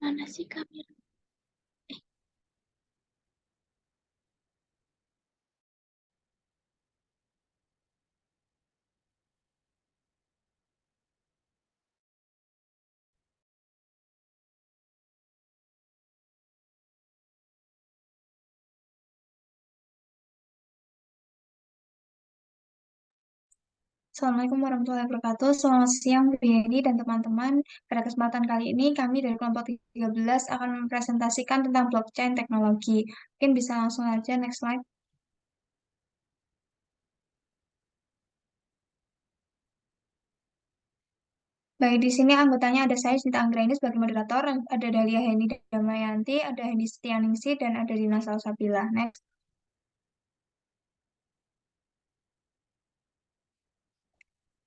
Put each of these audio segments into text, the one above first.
Mana sih kamera? Assalamualaikum warahmatullahi wabarakatuh. Selamat siang, Bu Yeni dan teman-teman. Pada kesempatan kali ini, kami dari kelompok 13 akan mempresentasikan tentang blockchain teknologi. Mungkin bisa langsung aja, next slide. Baik, di sini anggotanya ada saya, Cinta Anggraini, sebagai moderator, ada Dahlia Heni Damayanti, ada Heni Setianingsih, dan ada Dina Salsabila. Next.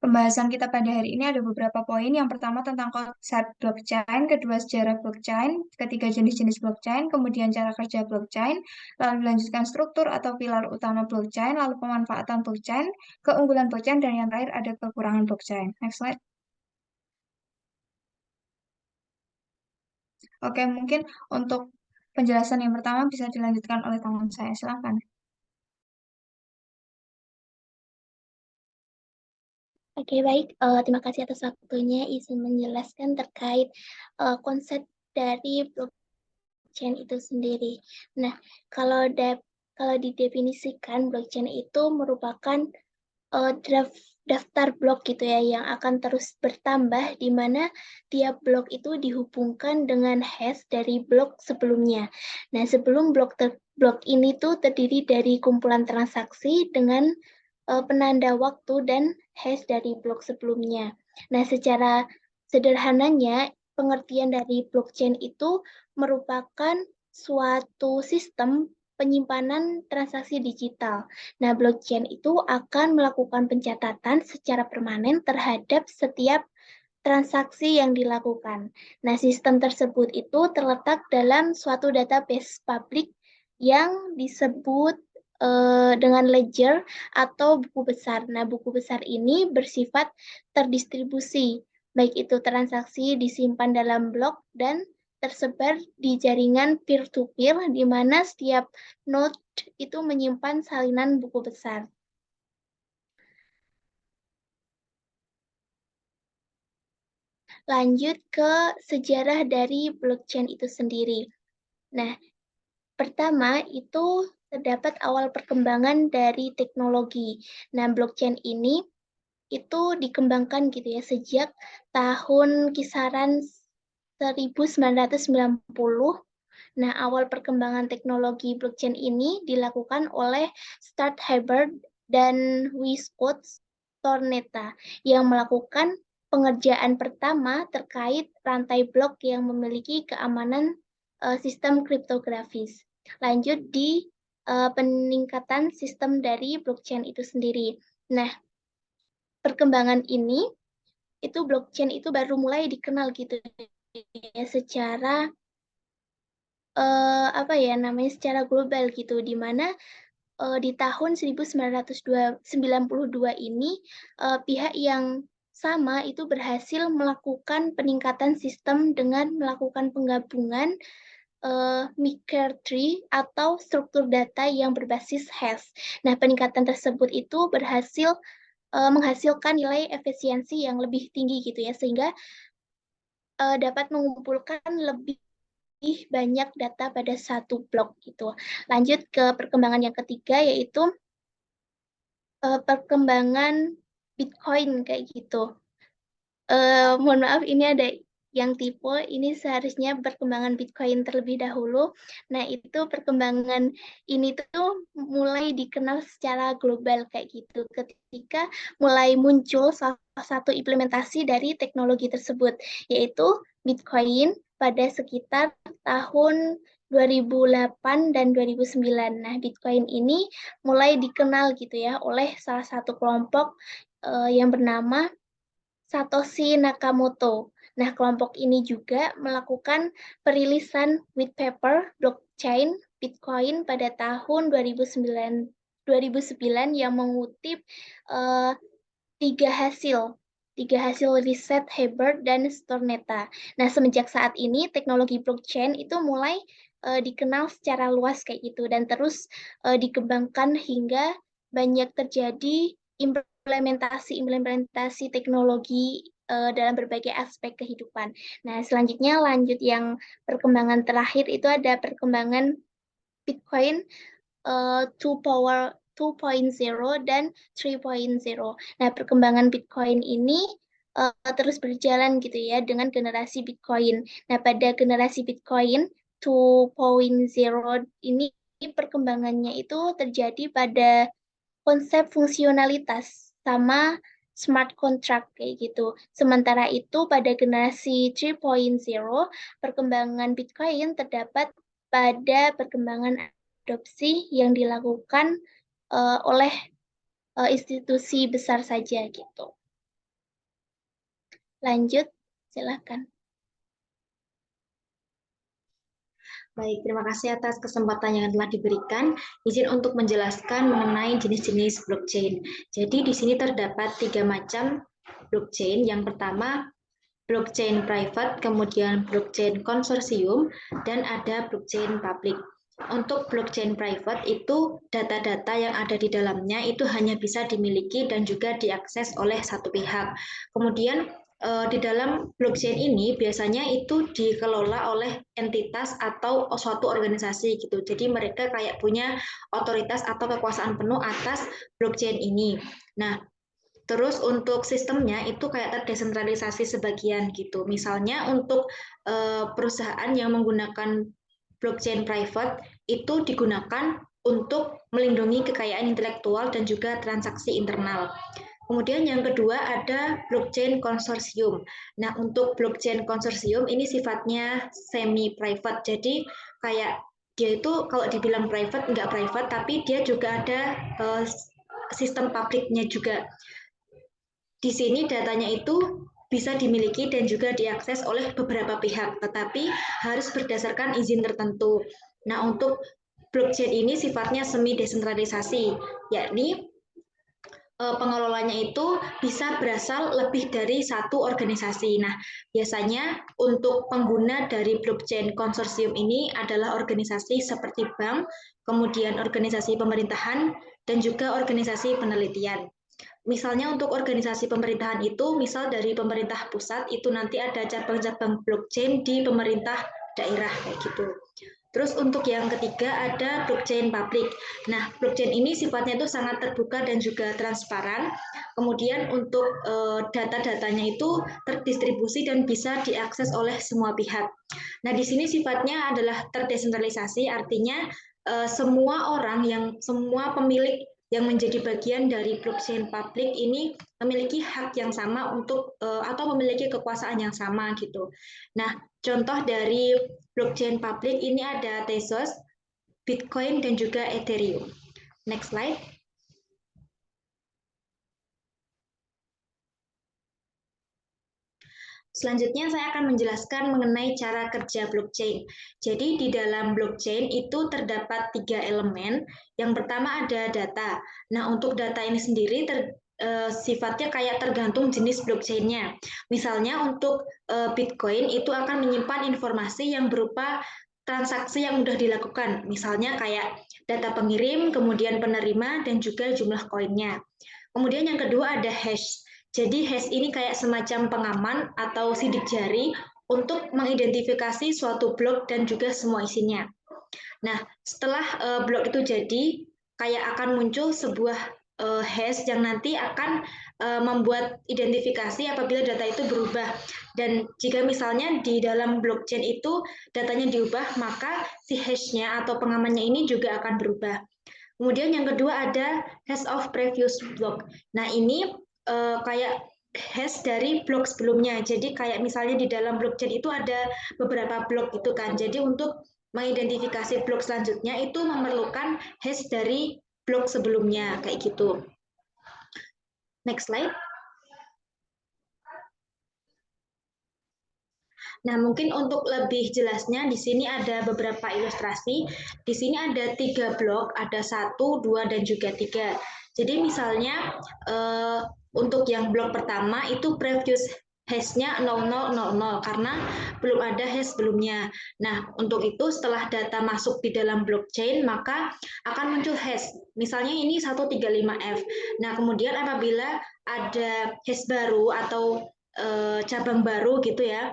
Pembahasan kita pada hari ini ada beberapa poin. Yang pertama tentang konsep blockchain, kedua sejarah blockchain, ketiga jenis-jenis blockchain, kemudian cara kerja blockchain, lalu dilanjutkan struktur atau pilar utama blockchain, lalu pemanfaatan blockchain, keunggulan blockchain, dan yang terakhir ada kekurangan blockchain. Next slide. Oke, mungkin untuk penjelasan yang pertama bisa dilanjutkan oleh tangan saya. Silakan. Oke, baik. Terima kasih atas waktunya. Izin menjelaskan terkait konsep dari blockchain itu sendiri. Nah, kalau didefinisikan blockchain itu merupakan daftar blok gitu ya yang akan terus bertambah di mana tiap blok itu dihubungkan dengan hash dari blok sebelumnya. Nah, sebelum blok ini tuh terdiri dari kumpulan transaksi dengan penanda waktu dan hash dari blok sebelumnya. Nah, secara sederhananya pengertian dari blockchain itu merupakan suatu sistem penyimpanan transaksi digital. Nah, blockchain itu akan melakukan pencatatan secara permanen terhadap setiap transaksi yang dilakukan. Nah, sistem tersebut itu terletak dalam suatu database publik yang disebut dengan ledger atau buku besar. Nah, buku besar ini bersifat terdistribusi, baik itu transaksi disimpan dalam blok dan tersebar di jaringan peer-to-peer, di mana setiap node itu menyimpan salinan buku besar. Lanjut ke sejarah dari blockchain itu sendiri. Nah, pertama itu terdapat awal perkembangan dari teknologi. Nah, blockchain ini itu dikembangkan gitu ya sejak tahun kisaran 1990. Nah, awal perkembangan teknologi blockchain ini dilakukan oleh Stuart Hubbard dan Wiscott Tornetta yang melakukan pengerjaan pertama terkait rantai blok yang memiliki keamanan sistem kriptografis. Lanjut di peningkatan sistem dari blockchain itu sendiri. Nah, perkembangan ini itu blockchain itu baru mulai dikenal gitu ya secara apa ya namanya secara global gitu di mana di tahun 1992 ini pihak yang sama itu berhasil melakukan peningkatan sistem dengan melakukan penggabungan Maker tree atau struktur data yang berbasis hash. Nah, peningkatan tersebut itu berhasil menghasilkan nilai efisiensi yang lebih tinggi gitu ya sehingga dapat mengumpulkan lebih banyak data pada satu blok gitu. Lanjut ke perkembangan yang ketiga yaitu perkembangan Bitcoin kayak gitu. Mohon maaf ini ada yang tipe ini seharusnya perkembangan Bitcoin terlebih dahulu. Nah, itu perkembangan ini tuh mulai dikenal secara global kayak gitu ketika mulai muncul salah satu implementasi dari teknologi tersebut yaitu Bitcoin pada sekitar tahun 2008 dan 2009. Nah, Bitcoin ini mulai dikenal gitu ya oleh salah satu kelompok yang bernama Satoshi Nakamoto. Nah, kelompok ini juga melakukan perilisan white paper blockchain Bitcoin pada tahun 2009 yang mengutip uh, tiga hasil. tiga hasil riset Hebert dan Stornetta. Nah, semenjak saat ini teknologi blockchain itu mulai dikenal secara luas kayak gitu dan terus dikembangkan hingga banyak terjadi implementasi teknologi dalam berbagai aspek kehidupan. Nah, selanjutnya lanjut yang perkembangan terakhir itu ada perkembangan Bitcoin 2.0 dan 3.0. Nah, perkembangan Bitcoin ini terus berjalan gitu ya dengan generasi Bitcoin. Nah, pada generasi Bitcoin 2.0 ini perkembangannya itu terjadi pada konsep fungsionalitas sama smart contract kayak gitu. Sementara itu pada generasi 3.0 perkembangan Bitcoin terdapat pada perkembangan adopsi yang dilakukan oleh institusi besar saja gitu. Lanjut, silakan. Baik, terima kasih atas kesempatan yang telah diberikan. Izin untuk menjelaskan mengenai jenis-jenis blockchain. Jadi di sini terdapat 3 macam blockchain. Yang pertama, blockchain private, kemudian blockchain konsorsium, dan ada blockchain public. Untuk blockchain private itu data-data yang ada di dalamnya itu hanya bisa dimiliki dan juga diakses oleh satu pihak. Kemudian di dalam blockchain ini biasanya itu dikelola oleh entitas atau suatu organisasi gitu. Jadi mereka kayak punya otoritas atau kekuasaan penuh atas blockchain ini. Nah, terus untuk sistemnya itu kayak terdesentralisasi sebagian gitu. Misalnya untuk perusahaan yang menggunakan blockchain private itu digunakan untuk melindungi kekayaan intelektual dan juga transaksi internal. Kemudian yang kedua ada blockchain konsorsium. Nah, untuk blockchain konsorsium ini sifatnya semi private. Jadi kayak dia itu kalau dibilang private nggak private, tapi dia juga ada sistem publiknya juga. Di sini datanya itu bisa dimiliki dan juga diakses oleh beberapa pihak, tetapi harus berdasarkan izin tertentu. Nah, untuk blockchain ini sifatnya semi desentralisasi, yakni pengelolanya itu bisa berasal lebih dari satu organisasi. Nah, biasanya untuk pengguna dari blockchain konsorsium ini adalah organisasi seperti bank, kemudian organisasi pemerintahan, dan juga organisasi penelitian. Misalnya untuk organisasi pemerintahan itu, misal dari pemerintah pusat itu nanti ada cabang-cabang blockchain di pemerintah daerah kayak gitu. Terus untuk yang ketiga ada blockchain publik. Nah, blockchain ini sifatnya itu sangat terbuka dan juga transparan. Kemudian untuk data-datanya itu terdistribusi dan bisa diakses oleh semua pihak. Nah, di sini sifatnya adalah terdesentralisasi, artinya semua orang semua pemilik yang menjadi bagian dari blockchain publik ini memiliki hak yang sama untuk atau memiliki kekuasaan yang sama gitu. Nah, contoh dari blockchain publik ini ada Tezos, Bitcoin, dan juga Ethereum. Next slide. Selanjutnya saya akan menjelaskan mengenai cara kerja blockchain. Jadi di dalam blockchain itu terdapat 3 elemen. Yang pertama ada data. Nah, untuk data ini sendiri sifatnya kayak tergantung jenis blockchain-nya. Misalnya untuk Bitcoin itu akan menyimpan informasi yang berupa transaksi yang sudah dilakukan. Misalnya kayak data pengirim, kemudian penerima, dan juga jumlah koinnya. Kemudian yang kedua ada hash. Jadi hash ini kayak semacam pengaman atau sidik jari untuk mengidentifikasi suatu blok dan juga semua isinya. Nah, setelah blok itu jadi, kayak akan muncul sebuah hash yang nanti akan membuat identifikasi apabila data itu berubah. Dan jika misalnya di dalam blockchain itu datanya diubah, maka si hash-nya atau pengamannya ini juga akan berubah. Kemudian yang kedua ada hash of previous block. Nah, ini kayak hash dari blok sebelumnya. Jadi kayak misalnya di dalam blockchain itu ada beberapa blok gitu kan. Jadi untuk mengidentifikasi blok selanjutnya itu memerlukan hash dari blok sebelumnya kayak gitu. Next slide. Nah, mungkin untuk lebih jelasnya di sini ada beberapa ilustrasi. Di sini ada 3 blok, ada 1, 2, dan juga 3. Jadi misalnya untuk yang blok pertama itu previous hash-nya 0000 karena belum ada hash sebelumnya. Nah, untuk itu setelah data masuk di dalam blockchain maka akan muncul hash. Misalnya ini 135F. Nah, kemudian apabila ada hash baru atau cabang baru gitu ya,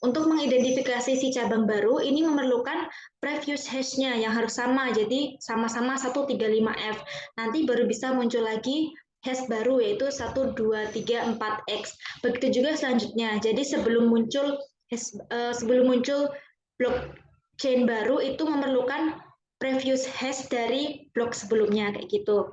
untuk mengidentifikasi si cabang baru ini memerlukan previous hash-nya yang harus sama, jadi sama-sama 135F. Nanti baru bisa muncul lagi hash baru yaitu 1234X. Begitu juga selanjutnya. Jadi sebelum muncul blockchain baru itu memerlukan previous hash dari blok sebelumnya kayak gitu.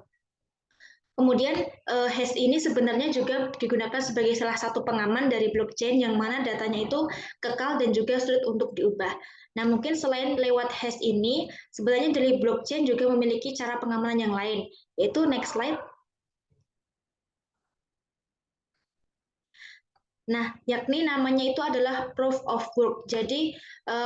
Kemudian hash ini sebenarnya juga digunakan sebagai salah satu pengaman dari blockchain yang mana datanya itu kekal dan juga sulit untuk diubah. Nah, mungkin selain lewat hash ini, sebenarnya dari blockchain juga memiliki cara pengamanan yang lain, yaitu next slide. Nah, yakni namanya itu adalah proof of work. Jadi,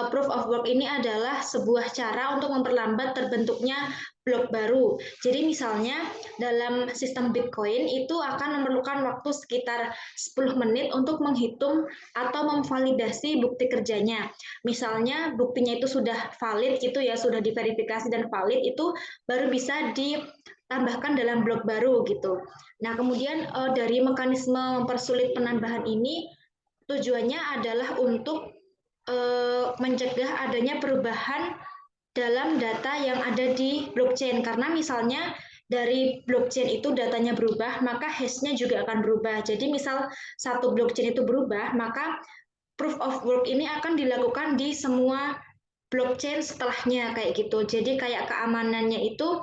proof of work ini adalah sebuah cara untuk memperlambat terbentuknya blok baru. Jadi, misalnya dalam sistem Bitcoin itu akan memerlukan waktu sekitar 10 menit untuk menghitung atau memvalidasi bukti kerjanya. Misalnya buktinya itu sudah valid gitu ya, sudah diverifikasi dan valid, itu baru bisa ditambahkan dalam blok baru gitu. Nah, kemudian dari mekanisme mempersulit penambahan ini tujuannya adalah untuk mencegah adanya perubahan dalam data yang ada di blockchain. Karena misalnya dari blockchain itu datanya berubah, maka hash-nya juga akan berubah. Jadi misal satu blockchain itu berubah, maka proof of work ini akan dilakukan di semua blockchain setelahnya kayak gitu. Jadi kayak keamanannya itu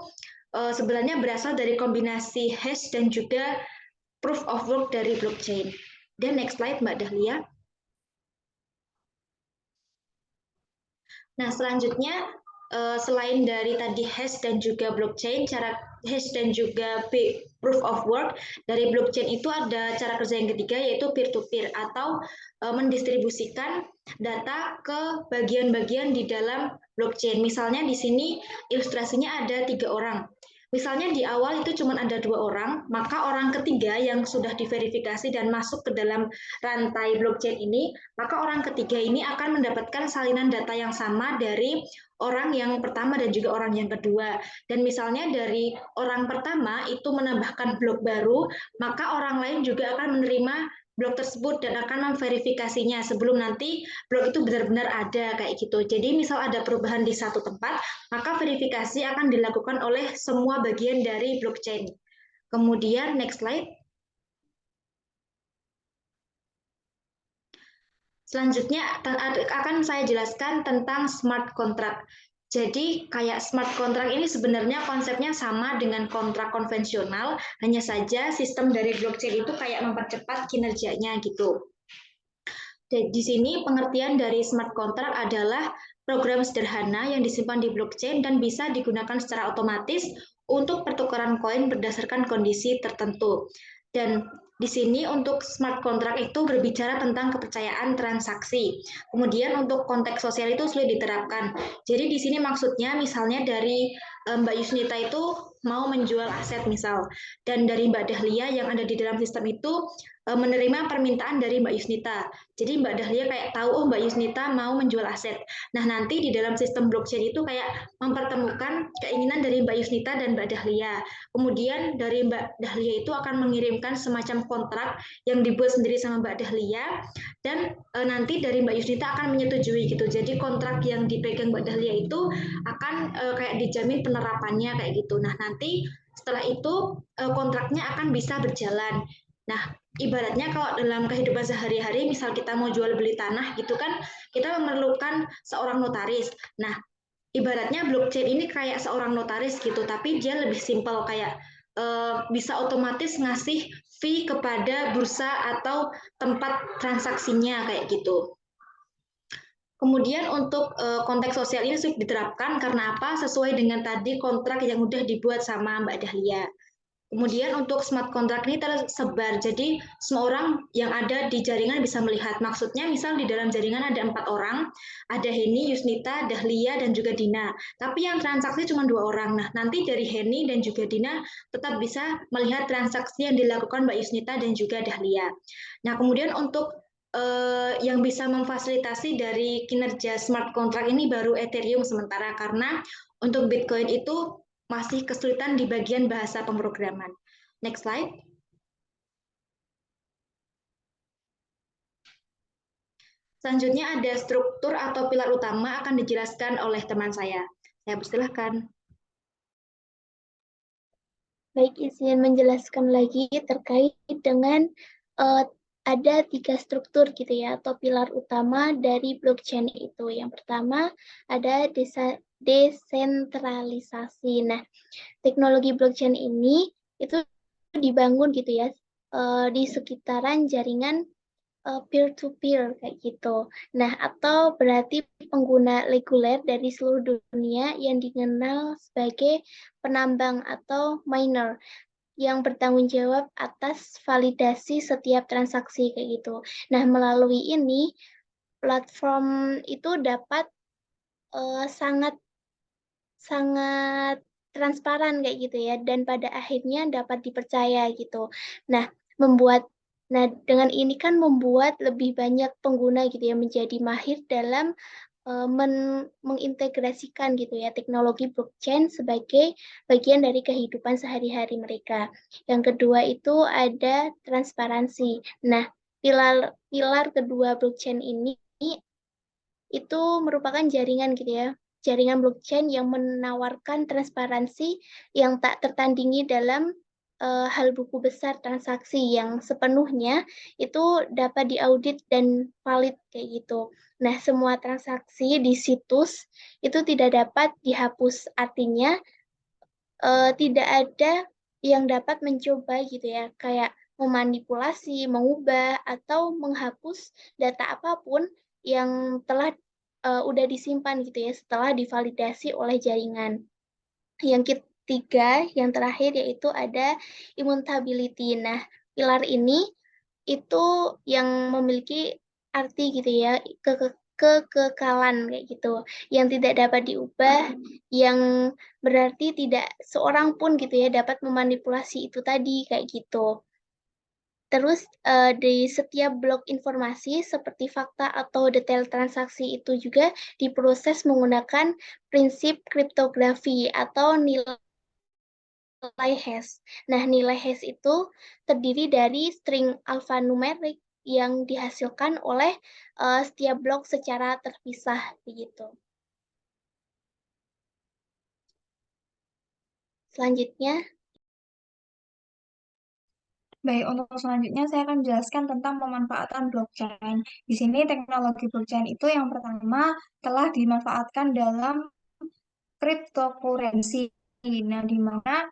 sebenarnya berasal dari kombinasi hash dan juga proof of work dari blockchain. Dan next slide Mbak Dahlia. Nah, selanjutnya selain dari tadi hash dan juga blockchain, cara hash dan juga proof of work dari blockchain itu ada cara kerja yang ketiga yaitu peer-to-peer atau mendistribusikan data ke bagian-bagian di dalam blockchain. Misalnya di sini ilustrasinya ada 3 orang. Misalnya di awal itu cuma ada 2 orang, maka orang ketiga yang sudah diverifikasi dan masuk ke dalam rantai blockchain ini, maka orang ketiga ini akan mendapatkan salinan data yang sama dari orang yang pertama dan juga orang yang kedua. Dan misalnya dari orang pertama itu menambahkan blok baru, maka orang lain juga akan menerima blok tersebut dan akan memverifikasinya sebelum nanti blok itu benar-benar ada kayak gitu. Jadi misal ada perubahan di satu tempat, maka verifikasi akan dilakukan oleh semua bagian dari blockchain. Kemudian next slide. Selanjutnya akan saya jelaskan tentang smart contract. Jadi kayak smart contract ini sebenarnya konsepnya sama dengan kontrak konvensional, hanya saja sistem dari blockchain itu kayak mempercepat kinerjanya gitu. Di sini pengertian dari smart contract adalah program sederhana yang disimpan di blockchain dan bisa digunakan secara otomatis untuk pertukaran koin berdasarkan kondisi tertentu. Dan di sini untuk smart contract itu berbicara tentang kepercayaan transaksi. Kemudian untuk konteks sosial itu sulit diterapkan. Jadi di sini maksudnya misalnya dari Mbak Yusnita itu mau menjual aset misal, dan dari Mbak Dahlia yang ada di dalam sistem itu menerima permintaan dari Mbak Yusnita. Jadi Mbak Dahlia kayak tahu, oh Mbak Yusnita mau menjual aset. Nah nanti di dalam sistem blockchain itu kayak mempertemukan keinginan dari Mbak Yusnita dan Mbak Dahlia. Kemudian dari Mbak Dahlia itu akan mengirimkan semacam kontrak yang dibuat sendiri sama Mbak Dahlia, dan nanti dari Mbak Yusnita akan menyetujui gitu. Jadi kontrak yang dipegang Mbak Dahlia itu akan kayak dijamin penerapannya kayak gitu. Nah nanti setelah itu kontraknya akan bisa berjalan. Nah, ibaratnya kalau dalam kehidupan sehari-hari, misal kita mau jual beli tanah gitu kan, kita memerlukan seorang notaris. Nah, ibaratnya blockchain ini kayak seorang notaris gitu, tapi dia lebih simpel kayak bisa otomatis ngasih fee kepada bursa atau tempat transaksinya kayak gitu. Kemudian untuk konteks sosial ini sudah diterapkan karena apa? Sesuai dengan tadi kontrak yang udah dibuat sama Mbak Dahlia. Kemudian untuk smart contract ini tersebar, jadi semua orang yang ada di jaringan bisa melihat. Maksudnya misal di dalam jaringan ada 4 orang, ada Henny, Yusnita, Dahlia, dan juga Dina. Tapi yang transaksi cuma 2 orang. Nah, nanti dari Henny dan juga Dina tetap bisa melihat transaksi yang dilakukan Mbak Yusnita dan juga Dahlia. Nah, kemudian untuk yang bisa memfasilitasi dari kinerja smart contract ini baru Ethereum sementara, karena untuk Bitcoin itu masih kesulitan di bagian bahasa pemrograman. Next slide. Selanjutnya ada struktur atau pilar utama akan dijelaskan oleh teman saya. Saya persilahkan. Baik, izin menjelaskan lagi terkait dengan ada 3 struktur gitu ya, atau pilar utama dari blockchain itu. Yang pertama ada desentralisasi. Nah, teknologi blockchain ini itu dibangun gitu ya di sekitaran jaringan peer-to-peer kayak gitu. Nah, atau berarti pengguna reguler dari seluruh dunia yang dikenal sebagai penambang atau miner yang bertanggung jawab atas validasi setiap transaksi kayak gitu. Nah, melalui ini platform itu dapat sangat sangat transparan kayak gitu ya, dan pada akhirnya dapat dipercaya gitu. Nah, dengan ini kan membuat lebih banyak pengguna gitu ya menjadi mahir dalam mengintegrasikan gitu ya teknologi blockchain sebagai bagian dari kehidupan sehari-hari mereka. Yang kedua itu ada transparansi. Nah, pilar kedua blockchain ini itu merupakan jaringan gitu ya. Jaringan blockchain yang menawarkan transparansi yang tak tertandingi dalam hal buku besar transaksi yang sepenuhnya itu dapat diaudit dan valid kayak gitu. Nah, semua transaksi di situs itu tidak dapat dihapus. Artinya tidak ada yang dapat mencoba gitu ya, kayak memanipulasi, mengubah atau menghapus data apapun yang telah udah disimpan gitu ya setelah divalidasi oleh jaringan. Yang ketiga, yang terakhir yaitu ada immutability. Nah, pilar ini itu yang memiliki arti gitu ya, kekekalan kayak gitu, yang tidak dapat diubah, yang berarti tidak seorang pun gitu ya dapat memanipulasi itu tadi kayak gitu. Terus di setiap blok informasi seperti fakta atau detail transaksi itu juga diproses menggunakan prinsip kriptografi atau nilai hash. Nah, nilai hash itu terdiri dari string alfanumerik yang dihasilkan oleh setiap blok secara terpisah begitu. Selanjutnya, Baik, untuk selanjutnya saya akan menjelaskan tentang pemanfaatan blockchain. Di sini teknologi blockchain itu yang pertama telah dimanfaatkan dalam cryptocurrency. Nah, di mana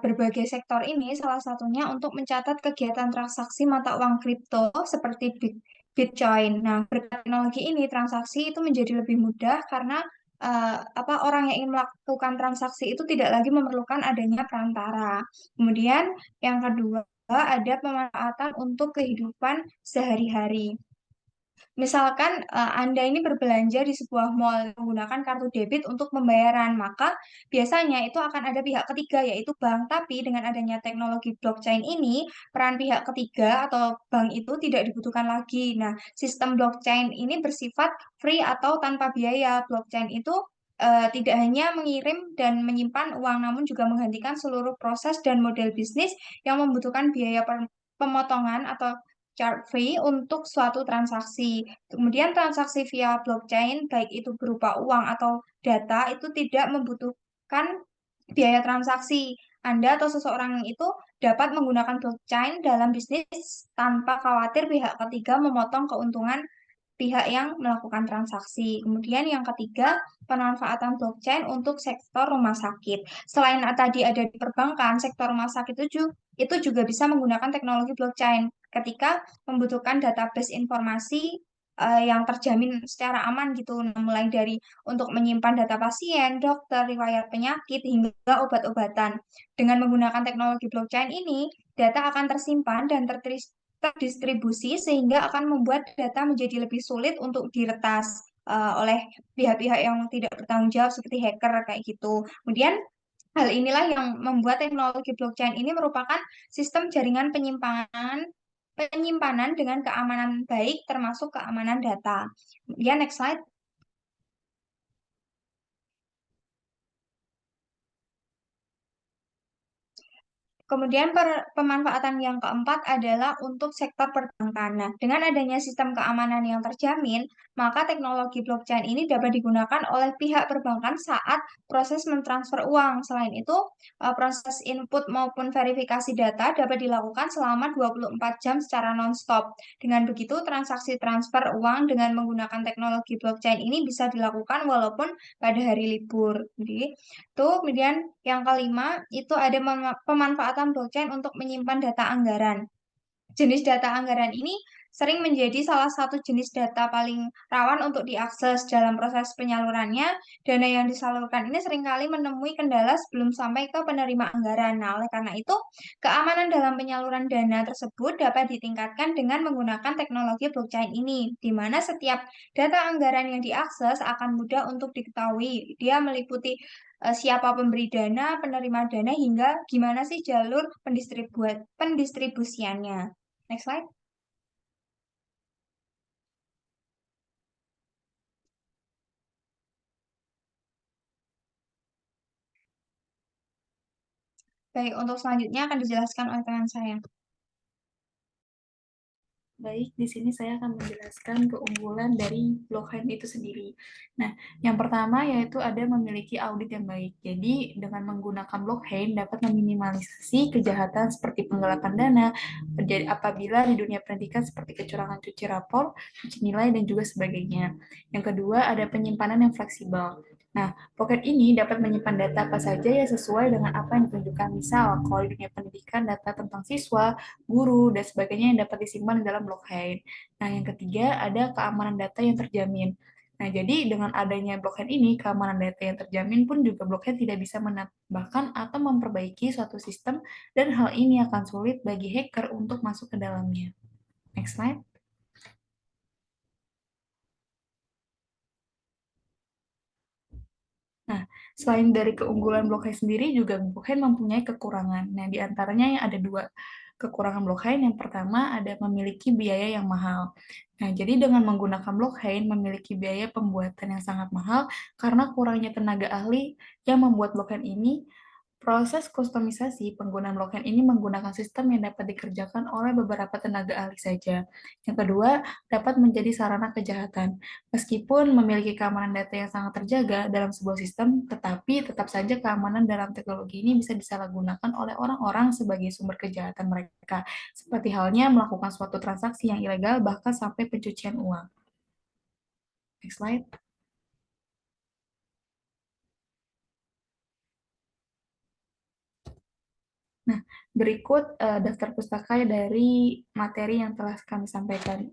berbagai sektor ini salah satunya untuk mencatat kegiatan transaksi mata uang kripto seperti Bitcoin. Nah, berkat teknologi ini transaksi itu menjadi lebih mudah karena orang yang ingin melakukan transaksi itu tidak lagi memerlukan adanya perantara. Kemudian yang kedua ada pemanfaatan untuk kehidupan sehari-hari. Misalkan Anda ini berbelanja di sebuah mall menggunakan kartu debit untuk pembayaran, maka biasanya itu akan ada pihak ketiga yaitu bank. Tapi dengan adanya teknologi blockchain ini, peran pihak ketiga atau bank itu tidak dibutuhkan lagi. Nah, sistem blockchain ini bersifat free atau tanpa biaya. Blockchain itu tidak hanya mengirim dan menyimpan uang, namun juga menghentikan seluruh proses dan model bisnis yang membutuhkan biaya pemotongan atau charge fee untuk suatu transaksi. Kemudian transaksi via blockchain, baik itu berupa uang atau data, itu tidak membutuhkan biaya transaksi. Anda atau seseorang itu dapat menggunakan blockchain dalam bisnis tanpa khawatir pihak ketiga memotong keuntungan pihak yang melakukan transaksi. Kemudian yang ketiga, pemanfaatan blockchain untuk sektor rumah sakit. Selain tadi ada di perbankan, sektor rumah sakit itu juga bisa menggunakan teknologi blockchain ketika membutuhkan database informasi yang terjamin secara aman gitu. Nah, mulai dari untuk menyimpan data pasien, dokter, riwayat penyakit, hingga obat-obatan. Dengan menggunakan teknologi blockchain ini, data akan tersimpan dan terdistribusi sehingga akan membuat data menjadi lebih sulit untuk diretas oleh pihak-pihak yang tidak bertanggung jawab seperti hacker kayak gitu. Kemudian hal inilah yang membuat teknologi blockchain ini merupakan sistem jaringan penyimpanan dengan keamanan baik termasuk keamanan data. Kemudian next slide. Kemudian pemanfaatan yang keempat adalah untuk sektor perbankan. Nah, dengan adanya sistem keamanan yang terjamin, maka teknologi blockchain ini dapat digunakan oleh pihak perbankan saat proses mentransfer uang. Selain itu, proses input maupun verifikasi data dapat dilakukan selama 24 jam secara non-stop. Dengan begitu, transaksi transfer uang dengan menggunakan teknologi blockchain ini bisa dilakukan walaupun pada hari libur. Jadi, kemudian yang kelima itu ada pemanfaatan blockchain untuk menyimpan data anggaran. Jenis data anggaran ini sering menjadi salah satu jenis data paling rawan untuk diakses dalam proses penyalurannya. Dana yang disalurkan ini seringkali menemui kendala sebelum sampai ke penerima anggaran. Nah, oleh karena itu, keamanan dalam penyaluran dana tersebut dapat ditingkatkan dengan menggunakan teknologi blockchain ini, di mana setiap data anggaran yang diakses akan mudah untuk diketahui. Dia meliputi siapa pemberi dana, penerima dana, hingga gimana sih jalur pendistribusiannya. Next slide. Baik, untuk selanjutnya akan dijelaskan oleh teman saya. Baik, di sini saya akan menjelaskan keunggulan dari blockchain itu sendiri. Nah, yang pertama yaitu ada memiliki audit yang baik. Jadi, dengan menggunakan blockchain dapat meminimalisasi kejahatan seperti penggelapan dana, apabila di dunia pendidikan seperti kecurangan cuci rapor, cuci nilai, dan juga sebagainya. Yang kedua, ada penyimpanan yang fleksibel. Nah, Pocket ini dapat menyimpan data apa saja yang sesuai dengan apa yang ditunjukkan. Misal, kalau di dunia pendidikan, data tentang siswa, guru, dan sebagainya yang dapat disimpan di dalam blockchain. Nah, yang ketiga ada keamanan data yang terjamin. Nah, jadi dengan adanya blockchain ini, keamanan data yang terjamin pun juga blockchain tidak bisa menambahkan atau memperbaiki suatu sistem, dan hal ini akan sulit bagi hacker untuk masuk ke dalamnya. Next slide. Nah, selain dari keunggulan blockchain sendiri, juga blockchain mempunyai kekurangan. Nah, di antaranya yang ada dua kekurangan blockchain. Yang pertama ada memiliki biaya yang mahal. Nah, jadi dengan menggunakan blockchain memiliki biaya pembuatan yang sangat mahal karena kurangnya tenaga ahli yang membuat blockchain ini. Proses kustomisasi penggunaan blockchain ini menggunakan sistem yang dapat dikerjakan oleh beberapa tenaga ahli saja. Yang kedua, dapat menjadi sarana kejahatan. Meskipun memiliki keamanan data yang sangat terjaga dalam sebuah sistem, tetapi tetap saja keamanan dalam teknologi ini bisa disalahgunakan oleh orang-orang sebagai sumber kejahatan mereka, seperti halnya melakukan suatu transaksi yang ilegal, bahkan sampai pencucian uang. Next slide. Nah, berikut daftar pustaka dari materi yang telah kami sampaikan.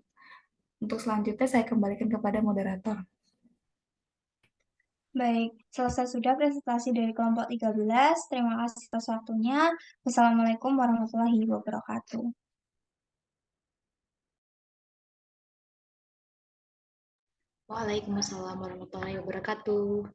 Untuk selanjutnya saya kembalikan kepada moderator. Baik, selesai sudah presentasi dari kelompok 13. Terima kasih atas waktunya. Wassalamualaikum warahmatullahi wabarakatuh. Waalaikumsalam warahmatullahi wabarakatuh.